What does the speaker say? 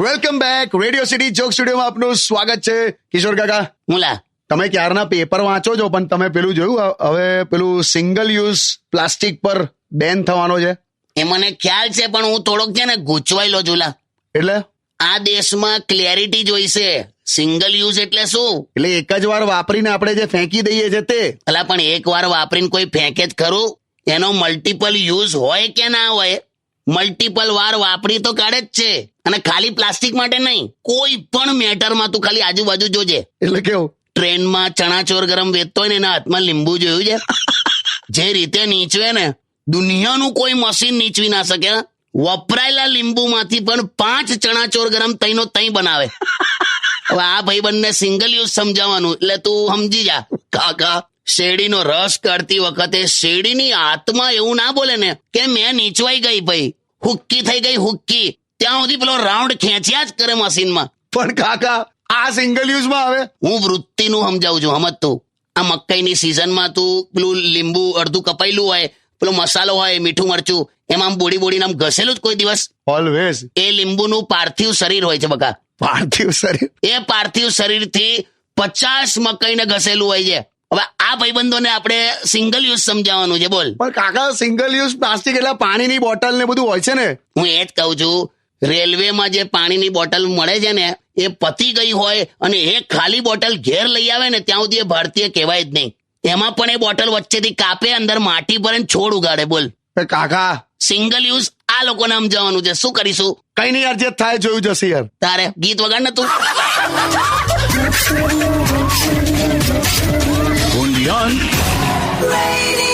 Welcome back. Radio city joke સ્ટુડિયોમાં આપનું સ્વાગત છે. કિશોર કાકા, મુલા તમે ક્યારના પેપર વાંચો છો, પણ તમે પેલું જોયું હવે પેલું સિંગલ યુઝ પ્લાસ્ટિક પર બેન થવાનો છે? એ મને ખ્યાલ છે, પણ હું થોડોક છે ને ગૂંચવાયેલો છું. એટલે આ દેશમાં ક્લેરિટી જોઈશે. સિંગલ યુઝ એટલે શું? એટલે એક જ વાર વાપરીને આપણે જે ફેંકી દઈએ છે તે. અલા, પણ એક વાર વાપરીને કોઈ ફેંકે જ ખરું? એનો મલ્ટિપલ યુઝ હોય કે ના હોય, મલ્ટિપલ વાર વાપરી તો કાઢે જ છે. અને ખાલી પ્લાસ્ટિક માટે નહીં, કોઈ પણ મેટરમાં તું ખાલી આજુબાજુ જોજે. એટલે કેવું? ટ્રેનમાં ચણાચોર ગરમ વેચતો હોય ને એના હાથમાં લીંબુ જોયું છે? જે રીતે નીચવે ને, દુનિયાનું કોઈ મશીન નીચવી ના શકે. વપરાયેલા લીંબુમાંથી પણ 5 ચણાચોર ગરમ તઈનો તઈ બનાવે. હવે આ ભાઈબંધને સિંગલ યુઝ સમજાવવાનું, એટલે તું સમજી જા. કાકા, શેરડીનો રસ કાઢતી વખતે શેરડીની આત્મા એવું ના બોલે ને કે મેં નીચવાઈ ગઈ ભાઈ, હુક્કી થઈ ગઈ હુક્કી. ત્યાં સુધી પેલો રાઉન્ડ ખેંચ્યા જ કરે મશીનમાં. પણ કાકા, આ સિંગલ યુઝમાં આવે. હું વૃત્તિનું સમજાવું છું, સમજ તું. આ મકાઈની સિઝનમાં તું પેલું લીંબુ અડધું કપાયેલું હોય, પેલો મસાલો હોય, મીઠું મરચું, એમાં આમ બોડી આમ ઘસેલું જ કોઈ દિવસ? ઓલવેઝ. એ લીંબુનું પાર્થિવ શરીર હોય છે બકા. પાર્થિવ શરીર? એ પાર્થિવ શરીરથી 50 મકાઈને ઘસેલું હોય છે. હવે આ ભાઈબંધોને આપણે સિંગલ યુઝ સમજાવવાનું છે. બોલ. પણ કાકા, સિંગલ યુઝ પ્લાસ્ટિક એટલે પાણીની બોટલ ને બધું હોય છે ને? હું એ જ કહું છું, રેલવેમાં જે પાણીની બોટલ મળે છે ને, એ પતી ગઈ હોય અને એ ખાલી બોટલ ઘેર લઈ આવે ને ત્યાં સુધી એ ભારતીય કહેવાય જ નહીં. એમાં પણ એ બોટલ વચ્ચેથી કાપે, અંદર માટી ભરે ને છોડ ઉગાડે. બોલ. કાકા, સિંગલ યુઝ આ લોકોને સમજાવવાનું છે. શું કરીશું? કઈ નહીં યાર, જે થાય જોયું જશે યાર. તારે ગીત વગાડ ને તું. Only on Radio